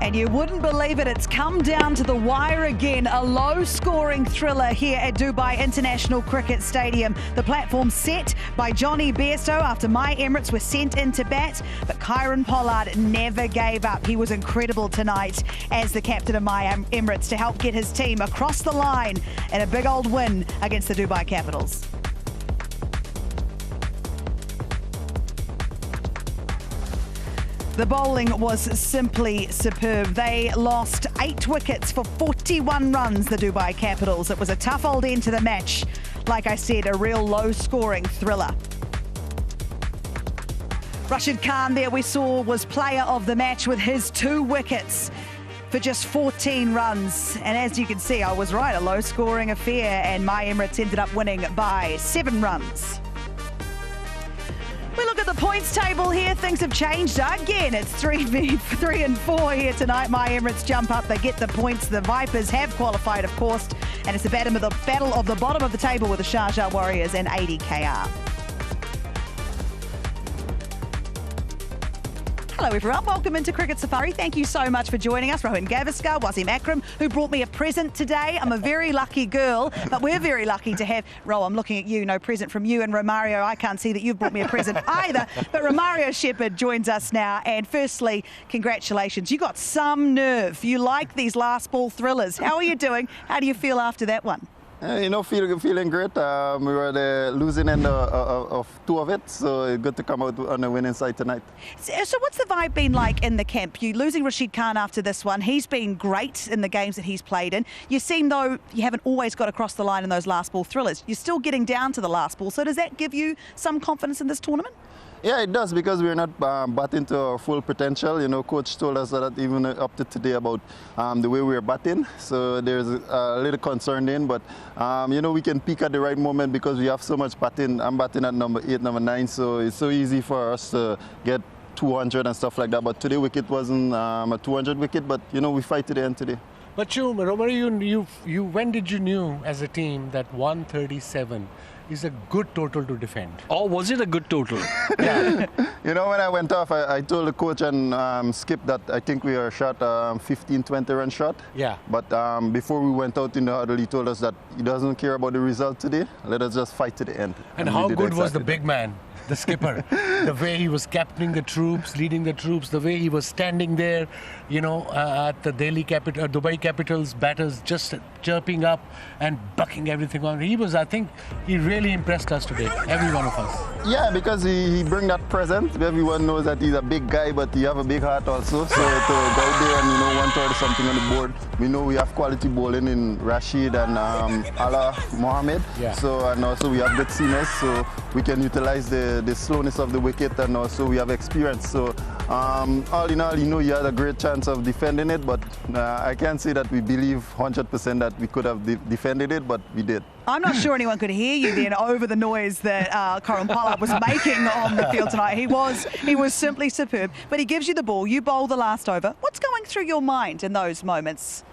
And you wouldn't believe it, it's come down to the wire again. A low-scoring thriller here at Dubai International Cricket Stadium. The platform set by Johnny Bairstow after my Emirates were sent in to bat. But Kieron Pollard never gave up. He was incredible tonight as the captain of my Emirates to help get his team across the line in a big old win against the Dubai Capitals. The bowling was simply superb. They lost 8 wickets for 41 runs, the Dubai Capitals. It was a tough old end to the match. Like I said, a real low-scoring thriller. Rashid Khan there we saw was player of the match with his 2 wickets for just 14 runs. And as you can see, I was right, a low-scoring affair, and my Emirates ended up winning by 7 runs. We look at the points table here. Things have changed again. It's 3 and 4 here tonight. My Emirates jump up. They get the points. The Vipers have qualified, of course. And it's a battle of the bottom of the table with the Sharjah Warriors and 80 KR. Hello everyone, welcome into Cricket Safari. Thank you so much for joining us. Rohan Gavaskar, Wasim Akram, who brought me a present today. I'm a very lucky girl, but we're very lucky to have, Ro, I'm looking at you, no present from you, and Romario, I can't see that you've brought me a present either, but Romario Shepherd joins us now. And firstly, congratulations, you got some nerve. You like these last ball thrillers. How are you doing? How do you feel after that one? Feeling great. We were the losing end of 2 of it, so it's good to come out on the winning side tonight. So what's the vibe been like in the camp? You losing Rashid Khan after this one. He's been great in the games that he's played in. You seem though you haven't always got across the line in those last ball thrillers. You're still getting down to the last ball. So does that give you some confidence in this tournament? Yeah, it does, because we're not batting to our full potential. You know, coach told us that even up to today about the way we're batting. So there's a little concern then, but we can peak at the right moment because we have so much batting. I'm batting at number 8, number 9, so it's so easy for us to get 200 and stuff like that. But today wicket wasn't a 200 wicket, but we fight to the end today. But Romario, when did you knew as a team that 137 is a good total to defend? Or was it a good total? Yeah. When I went off, I told the coach and Skip that I think we are shot 15-20 run shot. Yeah. But before we went out in the huddle, he told us that he doesn't care about the result today. Let us just fight to the end. And how good was the big man? The skipper, the way he was captaining the troops, leading the troops, the way he was standing there, at the Dubai Capitals batters, just chirping up and bucking everything on. I think he really impressed us today, every one of us. Yeah, because he bring that presence. Everyone knows that he's a big guy, but he have a big heart also. So to go out there and 130 something on the board, we know we have quality bowling in Rashid and Allah Mohammed. Yeah. So and also we have good seamers, so we can utilize the slowness of the wicket, and also we have experience. So all in all, you had a great chance of defending it, but I can't say that we believe 100% that we could have defended it, but we did. I'm not sure anyone could hear you then over the noise that Kieron Pollard was making on the field tonight. He was simply superb. But he gives you the ball, you bowl the last over. What's going through your mind in those moments?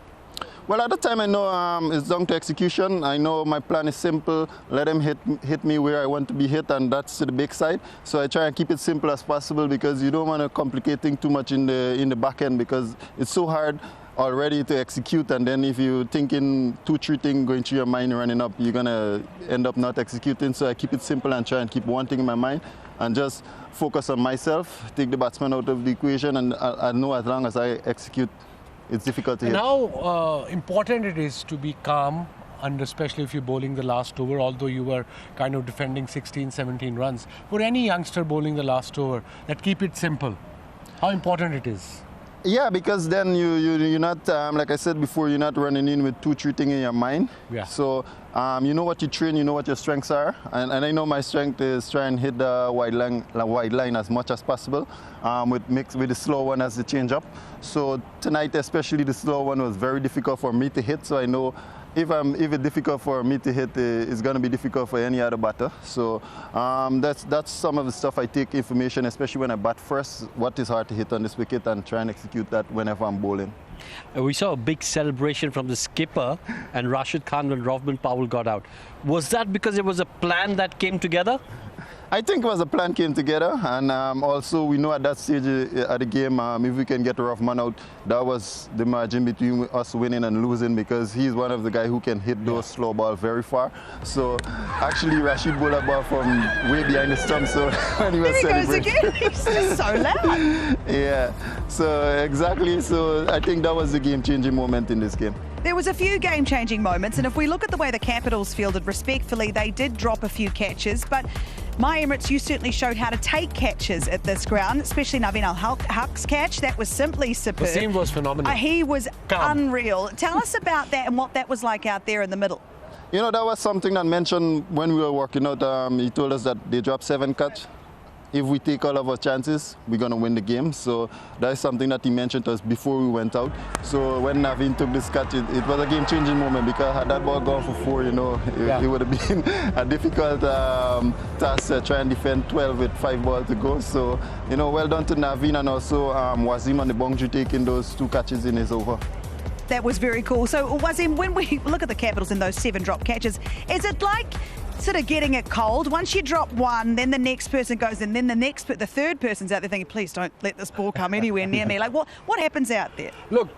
Well, at the time I know it's down to execution. I know my plan is simple. Let him hit me where I want to be hit, and that's to the big side. So I try and keep it simple as possible, because you don't want to complicate things too much in the back end, because it's so hard already to execute, and then if you're thinking 2-3 things going through your mind running up, you're gonna end up not executing. So I keep it simple and try and keep one thing in my mind and just focus on myself, take the batsman out of the equation, and I know as long as I execute, it's difficult to hit. And how important it is to be calm, and especially if you're bowling the last over, although you were kind of defending 16, 17 runs. For any youngster bowling the last over, that keep it simple. How important it is? Yeah, because then you're not, like I said before, you're not running in with 2-3 things in your mind. Yeah. So you know what you train, you know what your strengths are, and I know my strength is try and hit the wide line as much as possible, with the slow one as the change up. So tonight, especially the slow one was very difficult for me to hit. So I know if it's difficult for me to hit, it's going to be difficult for any other batter. So that's some of the stuff I take information, especially when I bat first, what is hard to hit on this wicket, and try and execute that whenever I'm bowling. We saw a big celebration from the skipper and Rashid Khan when Rovman Powell got out. Was that because it was a plan that came together? I think it was a plan came together, and also we know at that stage of the game, if we can get a rough man out, that was the margin between us winning and losing, because he's one of the guys who can hit those slow balls very far. So actually Rashid bowled a ball from way behind the stump, so when he was celebrating. There he goes again, he's just so loud. Yeah, so exactly, so I think that was the game-changing moment in this game. There was a few game-changing moments, and if we look at the way the Capitals fielded, respectfully, they did drop a few catches, but My Emirates, you certainly showed how to take catches at this ground, especially Naveen Al-Haq's catch. That was simply superb. Wasim was phenomenal. He was unreal. Tell us about that and what that was like out there in the middle. You know, that was something that mentioned when we were working out. He told us that they dropped 7 catch. If we take all of our chances, we're going to win the game. So that is something that he mentioned to us before we went out. So when Naveen took this catch, it was a game-changing moment, because had that ball gone for 4, you know, it would have been a difficult task to try and defend 12 with 5 balls to go. So, you know, well done to Naveen, and also Wasim on the boundary taking those 2 catches in his over. That was very cool. So, Wasim, when we look at the Capitals in those 7 drop catches, is it like sort of getting it cold? Once you drop one, then the next person goes, and then the third person's out there thinking, please don't let this ball come anywhere near me. Like, what happens out there? Look,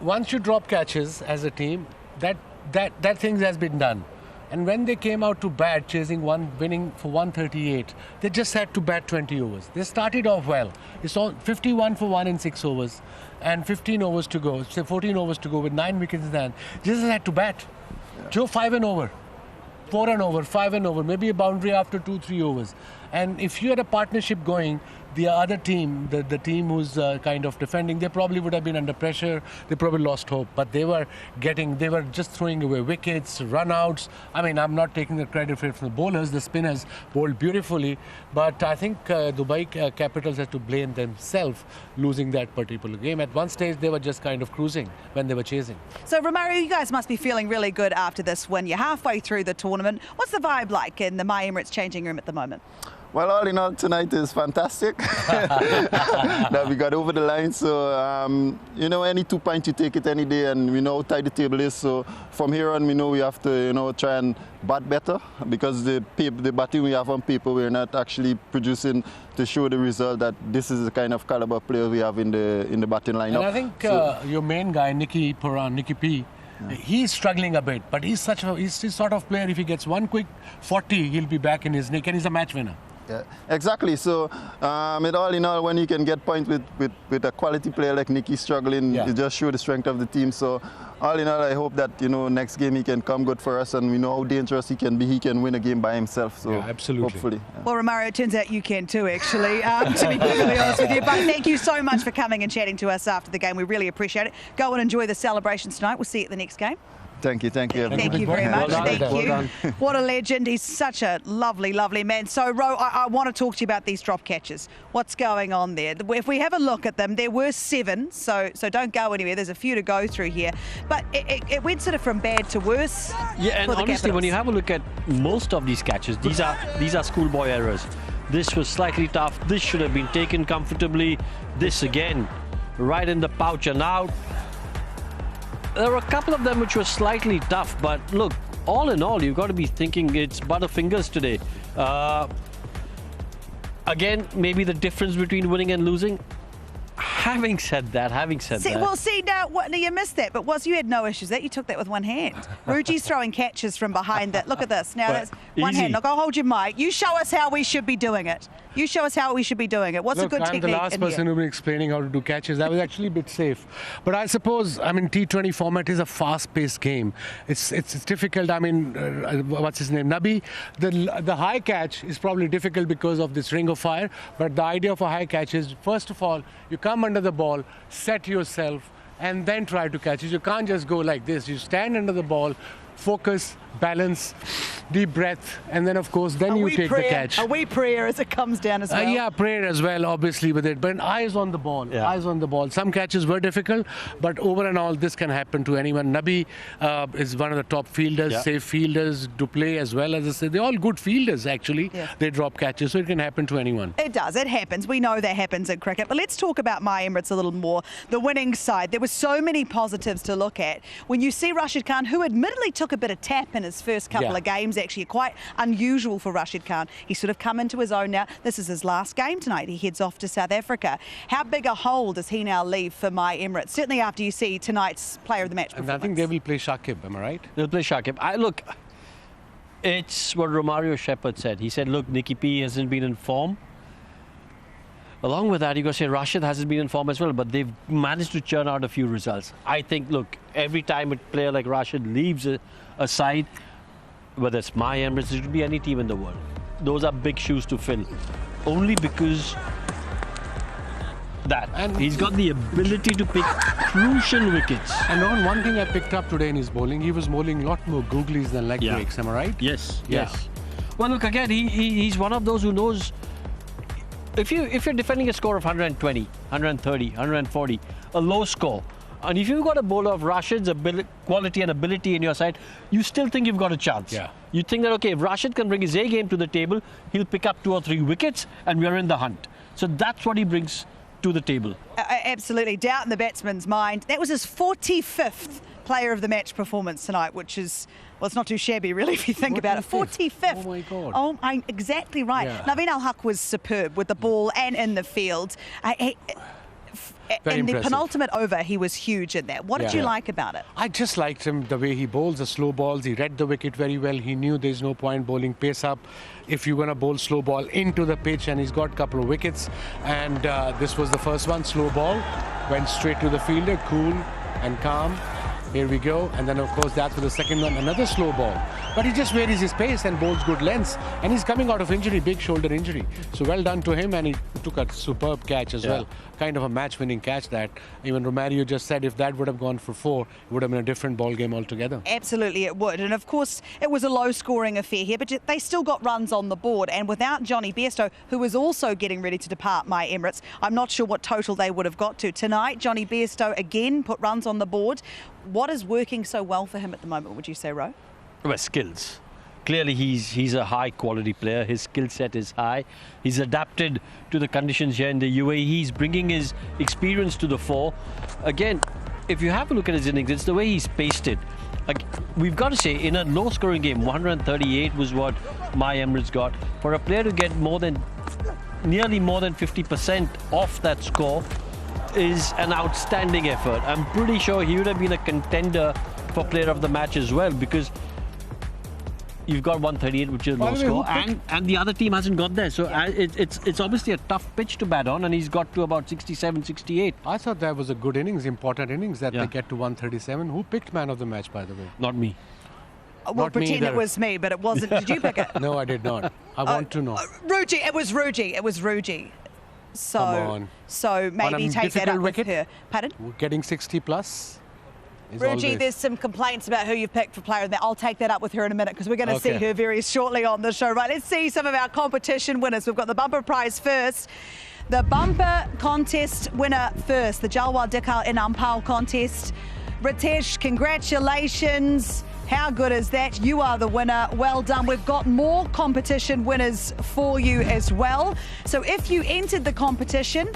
once you drop catches as a team, that thing has been done. And when they came out to bat, chasing winning for 138, they just had to bat 20 overs. They started off well. It's all 51 for 1 in 6 overs, and 15 overs to go, say 14 overs to go with 9 wickets in hand. Just had to bat. Joe 5 and over. 4 and over, 5 and over, maybe a boundary after 2-3 overs. And if you had a partnership going, the other team, the team who's kind of defending, they probably would have been under pressure. They probably lost hope. But they were just throwing away wickets, run-outs. I mean, I'm not taking the credit for it from the bowlers. The spinners bowled beautifully. But I think Dubai Capitals had to blame themselves losing that particular game. At one stage, they were just kind of cruising when they were chasing. So, Romario, you guys must be feeling really good after this win. You're halfway through the tournament. What's the vibe like in the My Emirates changing room at the moment? Well, all in all, tonight is fantastic that we got over the line. So, you know, any 2 points, you take it any day, and we know how tight the table is. So from here on, we know we have to, you know, try and bat better, because the batting we have on paper, we're not actually producing to show the result that this is the kind of caliber player we have in the batting lineup. And I think your main guy, Nicky P, he's struggling a bit, but he's the sort of player, if he gets one quick 40, he'll be back in his nick, and he's a match winner. Yeah, exactly. So, all in all, when you can get points with a quality player like Nicky struggling, it just shows the strength of the team. So, all in all, I hope that, you know, next game he can come good for us, and we know how dangerous he can be. He can win a game by himself. So, absolutely. Hopefully. Well, Romario, it turns out you can too, actually, to be perfectly honest with you. But thank you so much for coming and chatting to us after the game. We really appreciate it. Go and enjoy the celebrations tonight. We'll see you at the next game. Thank you. Thank you very much. Thank you. What a legend. He's such a lovely, lovely man. So, Ro, I want to talk to you about these drop catches. What's going on there? If we have a look at them, there were 7, so don't go anywhere. There's a few to go through here. But it went sort of from bad to worse. Yeah, and honestly, Capitals. when you have a look at most of these catches, these are schoolboy errors. This was slightly tough. This should have been taken comfortably. This again, right in the pouch and out. There were a couple of them which were slightly tough, but look, all in all, you've got to be thinking it's butterfingers today. Again, maybe the difference between winning and losing. Having said that. Well, see, now you missed that, but you had no issues with that. You took that with one hand. Ruji's throwing catches from behind that. Look at this. Now that's one hand. Look, I'll hold your mic. You show us how we should be doing it. What's a good technique? I'm the last person who's been explaining how to do catches. That was actually a bit safe. But I suppose, I mean, T20 format is a fast-paced game. It's difficult. I mean, what's his name? Nabi. The high catch is probably difficult because of this ring of fire. But the idea of a high catch is, first of all, you come under the ball, set yourself, and then try to catch it. You can't just go like this. You stand under the ball, focus, balance, deep breath, and then, of course, you take the catch. Are we prayer as it comes down as well? Yeah, prayer as well, obviously, with it. But eyes on the ball, eyes on the ball. Some catches were difficult, but over and all, this can happen to anyone. Nabi is one of the top fielders, safe fielders, Duplay as well, as I said. They're all good fielders, actually. Yeah. They drop catches, so it can happen to anyone. It does. It happens. We know that happens in cricket. But let's talk about My Emirates a little more. The winning side. There were so many positives to look at. When you see Rashid Khan, who admittedly took took a bit of tap in his first couple of games, actually. Quite unusual for Rashid Khan. He's sort of come into his own now. This is his last game tonight. He heads off to South Africa. How big a hole does he now leave for my Emirates? Certainly after you see tonight's player of the match performance. And I think they will play Shakib, am I right? They'll play Shakib. Look, it's what Romario Shepherd said. He said, look, Nicky P hasn't been in form. Along with that, you got to say Rashid hasn't been in form as well, but they've managed to churn out a few results. I think, look, every time a player like Rashid leaves a side, whether it's my Emirates, it could be any team in the world. Those are big shoes to fill. Only because and he's got the ability to pick crucial wickets. And on one thing I picked up today in his bowling, he was bowling a lot more googlies than leg breaks, am I right? Yes. Well, look, again, he's one of those who knows if you're defending a score of 120, 130, 140, a low score, and if you've got a bowler of Rashid's quality and ability in your side, you still think you've got a chance. Yeah. You think that, okay, if Rashid can bring his A game to the table, he'll pick up 2 or 3 wickets and we're in the hunt. So that's what he brings to the table. Absolutely. Doubt in the batsman's mind. That was his 45th player of the match performance tonight, which is, well, it's not too shabby, really, if you think about it. 45th. Oh, my God. Oh, exactly right. Yeah. Naveen Al-Haq was superb with the ball and in the field. In the penultimate over, he was huge in that. What did you like about it? I just liked him, the way he bowls the slow balls. He read the wicket very well. He knew there's no point bowling pace up if you're going to bowl slow ball into the pitch, and he's got a couple of wickets. And this was the first one, slow ball. Went straight to the fielder, cool and calm. Here we go. And then, of course, that's for the second one, another slow ball. But he just varies his pace and bowls good lengths. And he's coming out of injury, big shoulder injury. So well done to him, and he took a superb catch as well. Kind of a match-winning catch that even Romario just said if that would have gone for 4, it would have been a different ball game altogether. Absolutely it would. And of course, it was a low-scoring affair here, but they still got runs on the board. And without Johnny Bairstow, who was also getting ready to depart my Emirates, I'm not sure what total they would have got to. Tonight, Johnny Bairstow again put runs on the board. What is working so well for him at the moment, would you say, Ro? Well, skills. Clearly, he's a high-quality player. His skill set is high. He's adapted to the conditions here in the UAE. He's bringing his experience to the fore. Again, if you have a look at his innings, it's the way he's paced it. We've got to say, in a low-scoring game, 138 was what my Emirates got. For a player to get nearly more than 50% off that score is an outstanding effort. I'm pretty sure he would have been a contender for player of the match as well, because you've got 138, which is low score, and the other team hasn't got there. So it's obviously a tough pitch to bat on, and he's got to about 67, 68. I thought that was a good innings, important innings, that they get to 137. Who picked man of the match, by the way? Not me. Well, pretend it was me, but it wasn't. Did you pick it? No, I did not. I want to know. Ruji, it was Ruji. It was Ruji. So, come on. So maybe take that up with her. Pardon? We're getting 60 plus. Ruji, there's some complaints about who you picked for player of that. I'll take that up with her in a minute, because we're going to see her very shortly on the show. Right, let's see some of our competition winners. We've got the bumper prize first. The bumper contest winner first, the Jalwal Dikal in Ampal contest. Ritesh, congratulations. How good is that? You are the winner. Well done. We've got more competition winners for you as well. So if you entered the competition,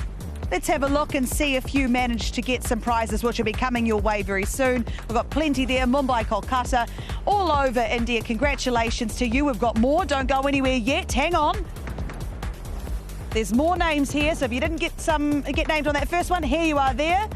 let's have a look and see if you managed to get some prizes, which will be coming your way very soon. We've got plenty there. Mumbai, Kolkata, all over India. Congratulations to you. We've got more. Don't go anywhere yet. Hang on. There's more names here. So if you didn't get named on that first one, here you are there.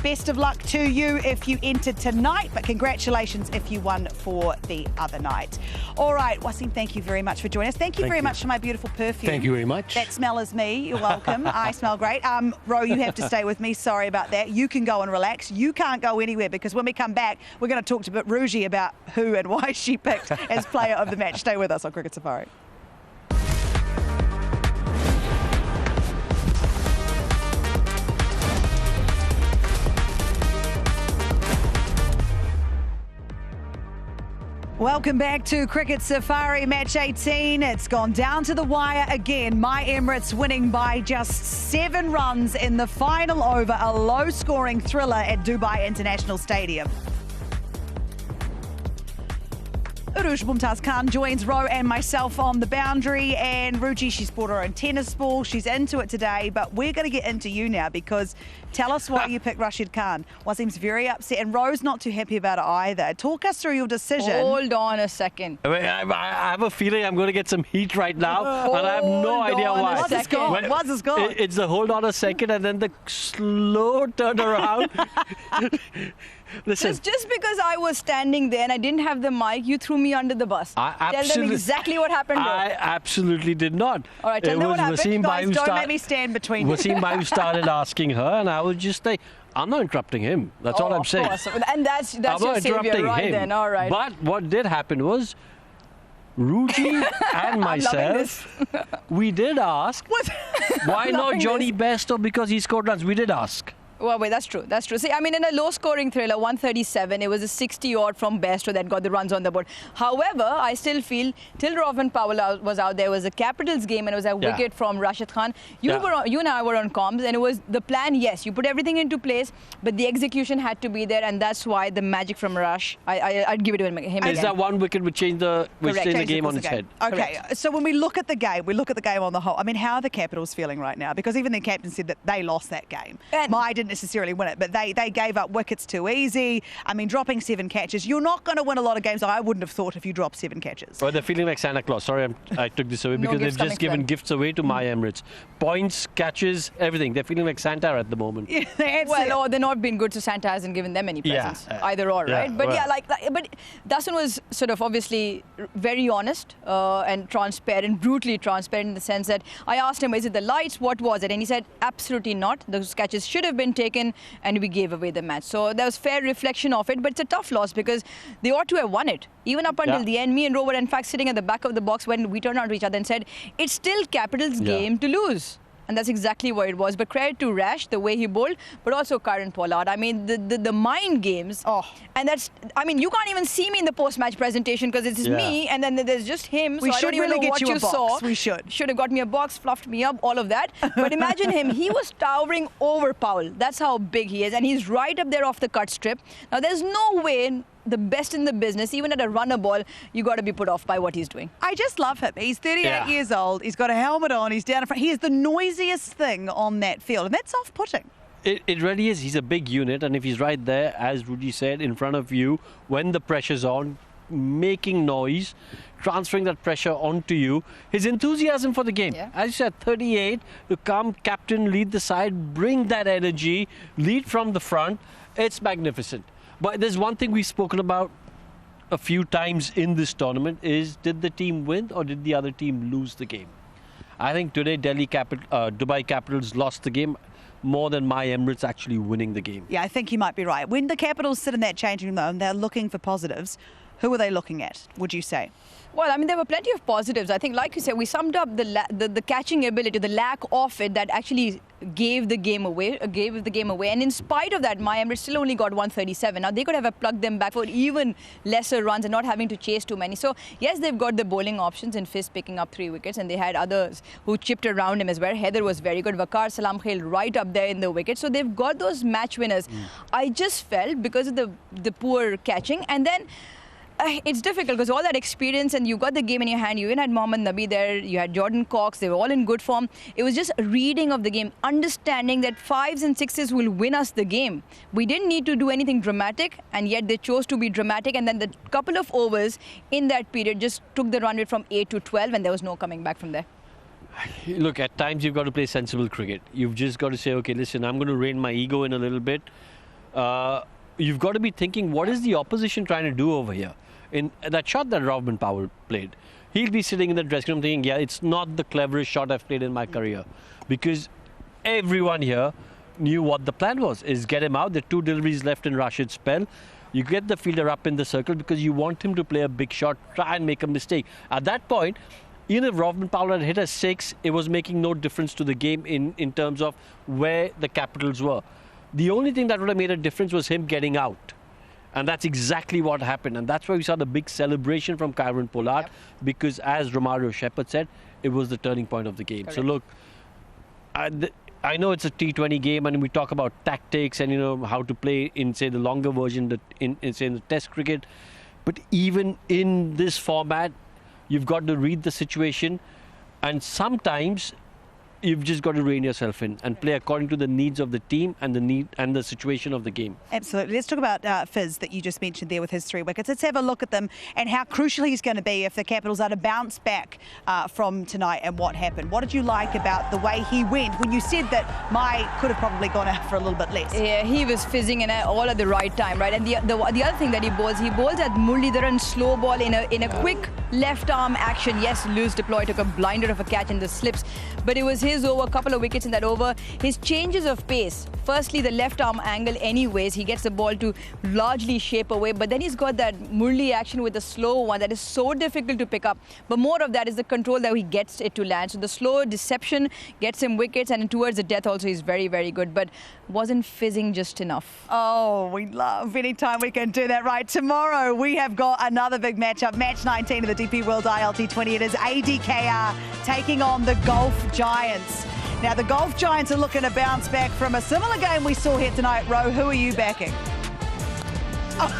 Best of luck to you if you entered tonight, but congratulations if you won for the other night. All right, Wasim, thank you very much for joining us. Thank you very much for my beautiful perfume. Thank you very much. That smell is me. You're welcome. I smell great. Ro, you have to stay with me. Sorry about that. You can go and relax. You can't go anywhere, because when we come back, we're going to talk to Ruji about who and why she picked as player of the match. Stay with us on Cricket Safari. Welcome back to Cricket Safari Match 18. It's gone down to the wire again. My Emirates winning by just 7 runs in the final over, a low-scoring thriller at Dubai International Stadium. Uruj Mumtaz Khan joins Ro and myself on the boundary, and Ruji, she's brought her own tennis ball. She's into it today, but we're going to get into you now because tell us why you picked Rashid Khan. Wasim's very upset, and Ro's not too happy about it either. Talk us through your decision. Hold on a second. I have a feeling I'm going to get some heat right now, and I have no idea why. What's this gone? What's this gone? It's the hold on a second and then the slow turn around. Listen. Just because I was standing there and I didn't have the mic, you threw me under the bus. Tell them exactly what happened. I absolutely did not. All right, tell them what happened. Guys, don't let me stand between you. Wasim Bhai started asking her, and I was just like, I'm not interrupting him. That's all I'm saying. Of course. And that's your savior, right then. All right. But what did happen was, Ruji and myself, we did ask, why not Johnny Bairstow because he scored runs? We did ask. Well, wait, that's true. That's true. See, I mean, in a low-scoring thriller, 137, it was a 60-odd from Bairstow that got the runs on the board. However, I still feel, till Rovman Powell was out there, was a Capitals game and it was a wicket from Rashid Khan. You and I were on comms, and it was the plan, yes, you put everything into place, but the execution had to be there, and that's why the magic from Rush, I'd give it to him again. Is that one wicket which changed the game on its head? Okay, so when we look at the game, on the whole. I mean, how are the Capitals feeling right now? Because even the captain said that they lost that game. I didn't necessarily win it, but they gave up wickets too easy. I mean, dropping 7 catches. You're not going to win a lot of games, I wouldn't have thought, if you drop 7 catches. Well, they're feeling like Santa Claus. Sorry, I took this away because they've just given gifts away to my Emirates. Points, catches, everything. They're feeling like Santa at the moment. Well, they're not been good, so Santa hasn't given them any presents. Either or, right? But but Dasun was sort of obviously very honest and transparent, brutally transparent in the sense that I asked him, is it the lights? What was it? And he said, absolutely not. Those catches should have been taken, and we gave away the match. So there was fair reflection of it, but it's a tough loss because they ought to have won it. Even up until the end, me and Ro were in fact sitting at the back of the box when we turned on to each other and said, it's still Capitals' game to lose. And that's exactly what it was. But credit to Rash, the way he bowled, but also Kieron Pollard. I mean, the mind games. And that's, I mean, you can't even see me in the post-match presentation because it's me, and then there's just him. We should really get you a box. We should. Should have got me a box, fluffed me up, all of that. But imagine him. He was towering over Powell. That's how big he is. And he's right up there off the cut strip. Now, there's no way the best in the business, even at a runner ball, you got to be put off by what he's doing. I just love him. He's 38 years old. He's got a helmet on. He's down in front. He is the noisiest thing on that field, and that's off-putting. It really is. He's a big unit, and if he's right there, as Ruji said, in front of you, when the pressure's on, making noise, transferring that pressure onto you, his enthusiasm for the game. As you said, 38, to come captain, lead the side, bring that energy, lead from the front. It's magnificent. But there's one thing we've spoken about a few times in this tournament is, did the team win or did the other team lose the game? I think today Dubai Capitals lost the game more than my Emirates actually winning the game. Yeah, I think you might be right. When the Capitals sit in that changing room and they're looking for positives, who are they looking at, would you say? Well, I mean, there were plenty of positives. I think, like you said, we summed up the catching ability, the lack of it that actually gave the game away. And in spite of that, my Emirates still only got 137. Now, they could have plugged them back for even lesser runs and not having to chase too many. So, yes, they've got the bowling options in Fizz picking up 3 wickets, and they had others who chipped around him as well. Heather was very good. Waqar Salam Khail right up there in the wicket. So, they've got those match winners. I just felt, because of the poor catching, and then it's difficult because all that experience, and you got the game in your hand. You even had Mohammad Nabi there, you had Jordan Cox, they were all in good form. It was just a reading of the game, understanding that 5s and 6s will win us the game. We didn't need to do anything dramatic, and yet they chose to be dramatic, and then the couple of overs in that period just took the run rate from 8 to 12, and there was no coming back from there. Look, at times you've got to play sensible cricket. You've just got to say, okay, listen, I'm going to rein my ego in a little bit. You've got to be thinking, what is the opposition trying to do over here? In that shot that Rovman Powell played, he'll be sitting in the dressing room thinking, yeah, it's not the cleverest shot I've played in my career. Because everyone here knew what the plan was, is get him out. There are 2 deliveries left in Rashid's spell. You get the fielder up in the circle because you want him to play a big shot, try and make a mistake. At that point, even if Rovman Powell had hit a 6, it was making no difference to the game in terms of where the Capitals were. The only thing that would have made a difference was him getting out. And that's exactly what happened. And that's why we saw the big celebration from Kieron Pollard, because as Romario Shepherd said, it was the turning point of the game. Correct. So look, I know it's a T20 game and we talk about tactics and, you know, how to play in, say, the longer version, in say, the Test cricket. But even in this format, you've got to read the situation, and sometimes you've just got to rein yourself in and play according to the needs of the team and the situation of the game. Absolutely. Let's talk about Fizz that you just mentioned there with his 3 wickets. Let's have a look at them and how crucial he's going to be if the Capitals are to bounce back from tonight and what happened. What did you like about the way he went when you said that Mai could have probably gone out for a little bit less? Yeah, he was fizzing in all at the right time, right? And the other thing that he bowls at Muralidharan slow ball in a quick left arm action. Yes, Lewis deploy took a blinder of a catch in the slips, but it was his over, a couple of wickets in that over. His changes of pace, firstly the left arm angle anyways, he gets the ball to largely shape away, but then he's got that Murli action with the slow one that is so difficult to pick up. But more of that is the control that he gets it to land. So the slow deception gets him wickets, and towards the death also he's very, very good, but wasn't fizzing just enough. Oh, we love any time we can do that. Right, tomorrow we have got another big matchup, match 19 of the DP World ILT20. It is ADKR taking on the Golf Giants. Now, the Golf Giants are looking to bounce back from a similar game we saw here tonight. Ro, who are you backing?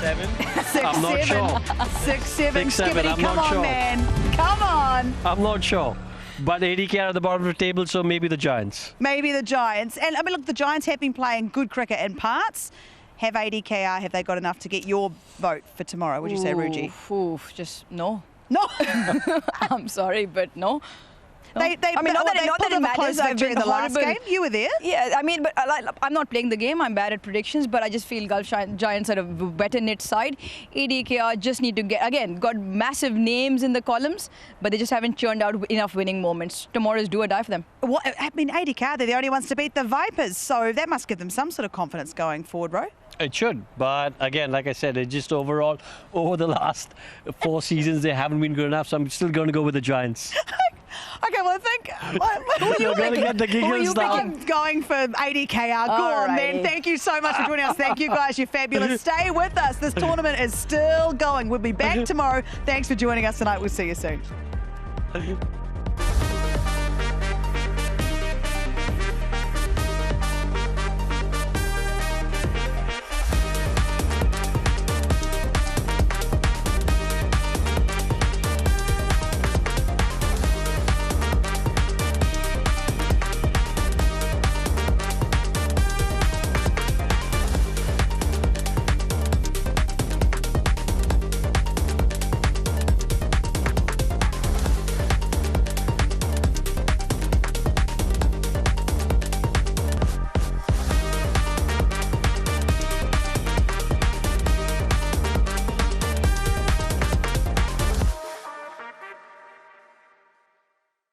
7? 6, I'm not 7. sure. 6, 7. 6, 7, Skibbity, I'm come not on, sure. man. Come on. I'm not sure. But ADK are at the bottom of the table, so maybe the Giants. Maybe the Giants. And, I mean, look, the Giants have been playing good cricket in parts. Have ADKR, have they got enough to get your vote for tomorrow, would you say, Ruji? Oof, just no. No. I'm sorry, but no. They I mean, not that it matters. I've during been the last horrible. game. You were there. Yeah, I mean, but I'm not playing the game. I'm bad at predictions, but I just feel Gulf Giants are a better knit side. ADKR just need to got massive names in the columns, but they just haven't churned out enough winning moments. Tomorrow is do or die for them. What, I mean, ADKR, they're the only ones to beat the Vipers, so that must give them some sort of confidence going forward, Ro. It should, but again, like I said, it just overall, over the last 4 seasons, they haven't been good enough, so I'm still going to go with the Giants. Okay, well, I think... Who are you You're going to get the giggles now. I'm going for ADKR. Go on, then. Thank you so much for joining us. Thank you, guys. You're fabulous. Stay with us. This tournament is still going. We'll be back tomorrow. Thanks for joining us tonight. We'll see you soon.